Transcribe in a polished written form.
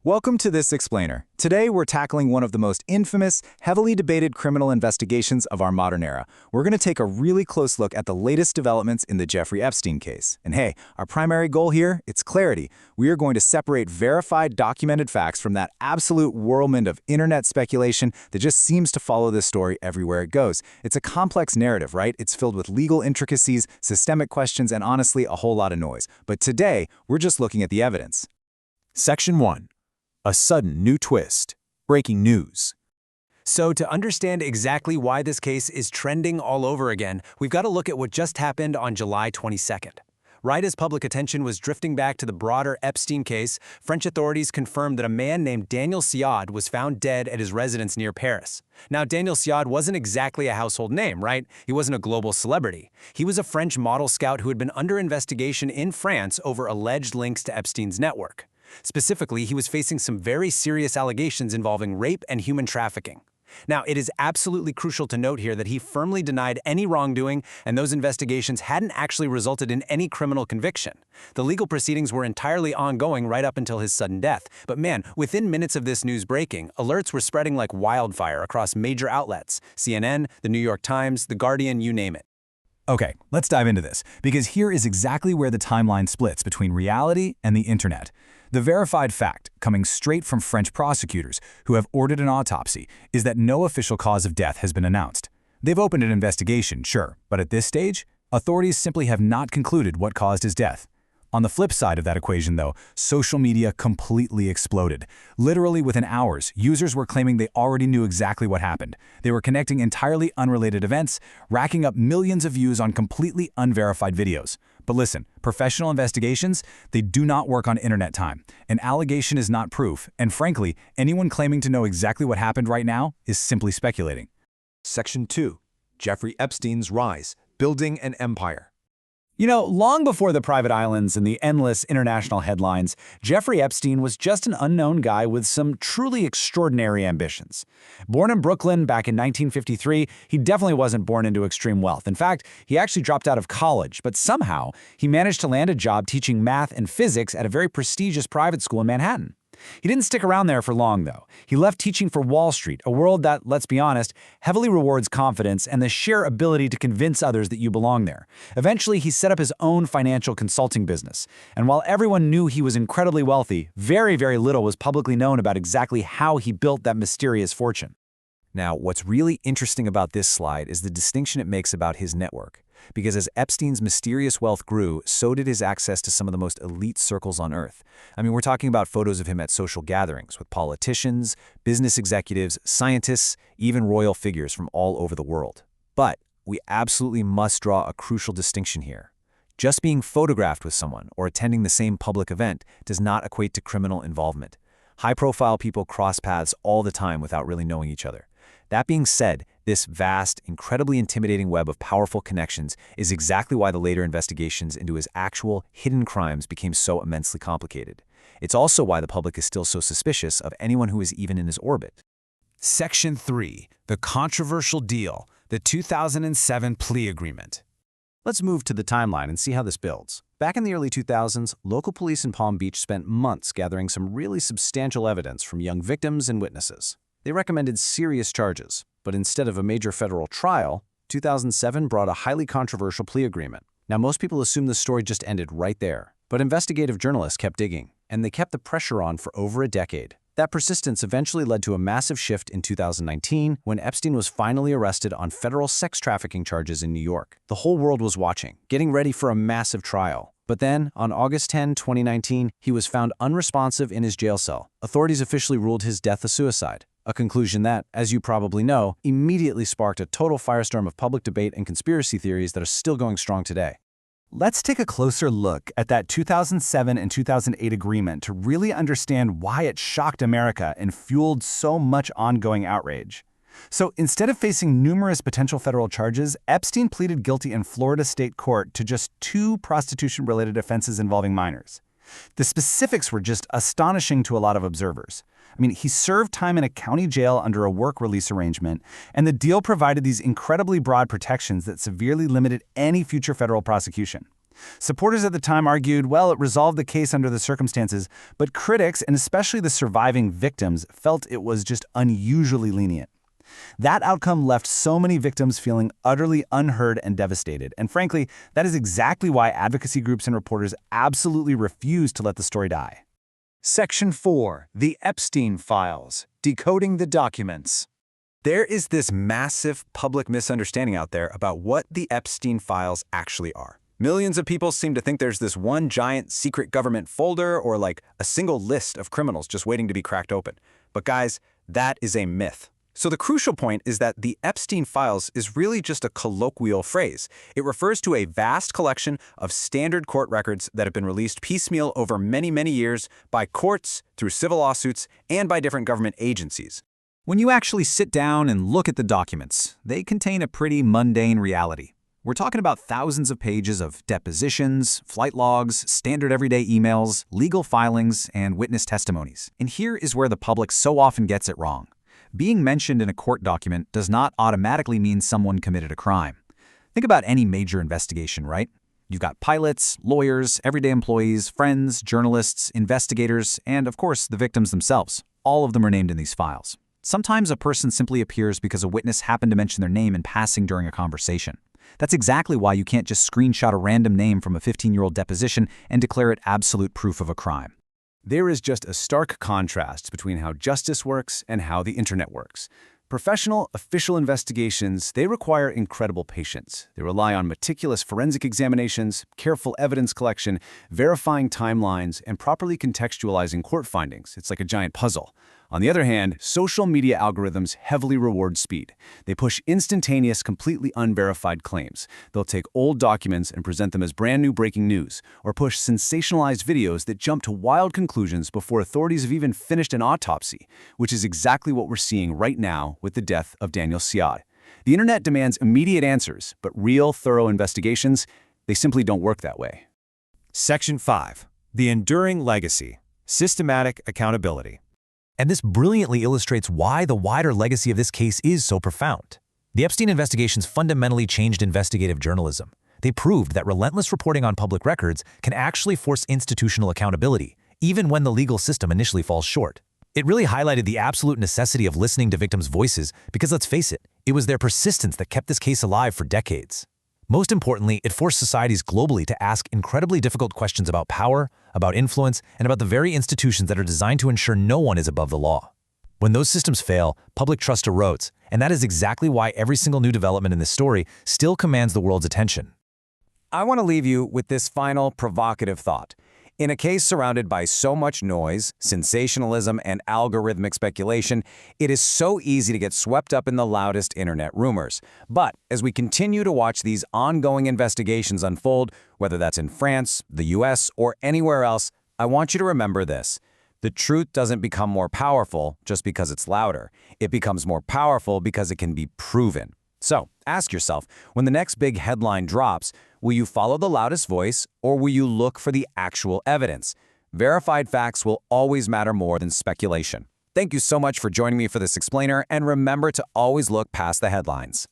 Welcome to This Explainer. Today we're tackling one of the most infamous, heavily debated criminal investigations of our modern era. We're going to take a really close look at the latest developments in the Jeffrey Epstein case. And hey, our primary goal here, it's clarity. We are going to separate verified, documented facts from that absolute whirlwind of internet speculation that just seems to follow this story everywhere it goes. It's a complex narrative, right? It's filled with legal intricacies, systemic questions, and honestly, a whole lot of noise. But today, we're just looking at the evidence. Section 1. A sudden new twist. Breaking news. So to understand exactly why this case is trending all over again, we've got to look at what just happened on July 22nd. Right as public attention was drifting back to the broader Epstein case, French authorities confirmed that a man named Daniel Siad was found dead at his residence near Paris. Now, Daniel Siad wasn't exactly a household name, right? He wasn't a global celebrity. He was a French model scout who had been under investigation in France over alleged links to Epstein's network. Specifically, he was facing some very serious allegations involving rape and human trafficking. Now, it is absolutely crucial to note here that he firmly denied any wrongdoing, and those investigations hadn't actually resulted in any criminal conviction. The legal proceedings were entirely ongoing right up until his sudden death. But man, within minutes of this news breaking, alerts were spreading like wildfire across major outlets: CNN, the New York Times, The Guardian, you name it. Okay, let's dive into this, because here is exactly where the timeline splits between reality and the internet. The verified fact, coming straight from French prosecutors who have ordered an autopsy, is that no official cause of death has been announced. They've opened an investigation, sure, but at this stage, authorities simply have not concluded what caused his death. On the flip side of that equation, though, social media completely exploded. Literally within hours, users were claiming they already knew exactly what happened. They were connecting entirely unrelated events, racking up millions of views on completely unverified videos. But listen, professional investigations, they do not work on internet time. An allegation is not proof, and frankly, anyone claiming to know exactly what happened right now is simply speculating. Section 2. Jeffrey Epstein's rise, building an empire. You know, long before the private islands and the endless international headlines, Jeffrey Epstein was just an unknown guy with some truly extraordinary ambitions. Born in Brooklyn back in 1953, he definitely wasn't born into extreme wealth. In fact, he actually dropped out of college, but somehow he managed to land a job teaching math and physics at a very prestigious private school in Manhattan. He didn't stick around there for long, though. He left teaching for Wall Street, a world that, let's be honest, heavily rewards confidence and the sheer ability to convince others that you belong there. Eventually, he set up his own financial consulting business. And while everyone knew he was incredibly wealthy, very, very little was publicly known about exactly how he built that mysterious fortune. Now, what's really interesting about this slide is the distinction it makes about his network. Because as Epstein's mysterious wealth grew, so did his access to some of the most elite circles on Earth. I mean, we're talking about photos of him at social gatherings with politicians, business executives, scientists, even royal figures from all over the world. But we absolutely must draw a crucial distinction here. Just being photographed with someone or attending the same public event does not equate to criminal involvement. High-profile people cross paths all the time without really knowing each other. That being said, this vast, incredibly intimidating web of powerful connections is exactly why the later investigations into his actual hidden crimes became so immensely complicated. It's also why the public is still so suspicious of anyone who is even in his orbit. Section 3. The controversial deal, the 2007 plea agreement. Let's move to the timeline and see how this builds. Back in the early 2000s, local police in Palm Beach spent months gathering some really substantial evidence from young victims and witnesses. They recommended serious charges, but instead of a major federal trial, 2007 brought a highly controversial plea agreement. Now, most people assume the story just ended right there, but investigative journalists kept digging, and they kept the pressure on for over a decade. That persistence eventually led to a massive shift in 2019 when Epstein was finally arrested on federal sex trafficking charges in New York. The whole world was watching, getting ready for a massive trial. But then, on August 10, 2019, he was found unresponsive in his jail cell. Authorities officially ruled his death a suicide. A conclusion that, as you probably know, immediately sparked a total firestorm of public debate and conspiracy theories that are still going strong today. Let's take a closer look at that 2007 and 2008 agreement to really understand why it shocked America and fueled so much ongoing outrage. So instead of facing numerous potential federal charges, Epstein pleaded guilty in Florida state court to just 2 prostitution-related offenses involving minors. The specifics were just astonishing to a lot of observers. I mean, he served time in a county jail under a work release arrangement, and the deal provided these incredibly broad protections that severely limited any future federal prosecution. Supporters at the time argued, well, it resolved the case under the circumstances, but critics, and especially the surviving victims, felt it was just unusually lenient. That outcome left so many victims feeling utterly unheard and devastated, and frankly, that is exactly why advocacy groups and reporters absolutely refused to let the story die. Section 4. The Epstein Files. Decoding the Documents. There is this massive public misunderstanding out there about what the Epstein Files actually are. Millions of people seem to think there's this one giant secret government folder or like a single list of criminals just waiting to be cracked open. But guys, that is a myth. So the crucial point is that the Epstein Files is really just a colloquial phrase. It refers to a vast collection of standard court records that have been released piecemeal over many, many years by courts, through civil lawsuits, and by different government agencies. When you actually sit down and look at the documents, they contain a pretty mundane reality. We're talking about thousands of pages of depositions, flight logs, standard everyday emails, legal filings, and witness testimonies. And here is where the public so often gets it wrong. Being mentioned in a court document does not automatically mean someone committed a crime. Think about any major investigation, right? You've got pilots, lawyers, everyday employees, friends, journalists, investigators, and of course, the victims themselves. All of them are named in these files. Sometimes a person simply appears because a witness happened to mention their name in passing during a conversation. That's exactly why you can't just screenshot a random name from a 15-year-old deposition and declare it absolute proof of a crime. There is just a stark contrast between how justice works and how the internet works. Professional, official investigations, they require incredible patience. They rely on meticulous forensic examinations, careful evidence collection, verifying timelines, and properly contextualizing court findings. It's like a giant puzzle. On the other hand, social media algorithms heavily reward speed. They push instantaneous, completely unverified claims. They'll take old documents and present them as brand new breaking news, or push sensationalized videos that jump to wild conclusions before authorities have even finished an autopsy, which is exactly what we're seeing right now with the death of Daniel Siad. The internet demands immediate answers, but real, thorough investigations, they simply don't work that way. Section 5. The Enduring Legacy. Systematic Accountability. And this brilliantly illustrates why the wider legacy of this case is so profound. The Epstein investigations fundamentally changed investigative journalism. They proved that relentless reporting on public records can actually force institutional accountability, even when the legal system initially falls short. It really highlighted the absolute necessity of listening to victims' voices because, let's face it, it was their persistence that kept this case alive for decades. Most importantly, it forced societies globally to ask incredibly difficult questions about power, about influence, and about the very institutions that are designed to ensure no one is above the law. When those systems fail, public trust erodes, and that is exactly why every single new development in this story still commands the world's attention. I want to leave you with this final provocative thought. In a case surrounded by so much noise, sensationalism, and algorithmic speculation, it is so easy to get swept up in the loudest internet rumors. But as we continue to watch these ongoing investigations unfold, whether that's in France, the US, or anywhere else, I want you to remember this. The truth doesn't become more powerful just because it's louder. It becomes more powerful because it can be proven. So, ask yourself, when the next big headline drops, will you follow the loudest voice, or will you look for the actual evidence? Verified facts will always matter more than speculation. Thank you so much for joining me for this explainer, and remember to always look past the headlines.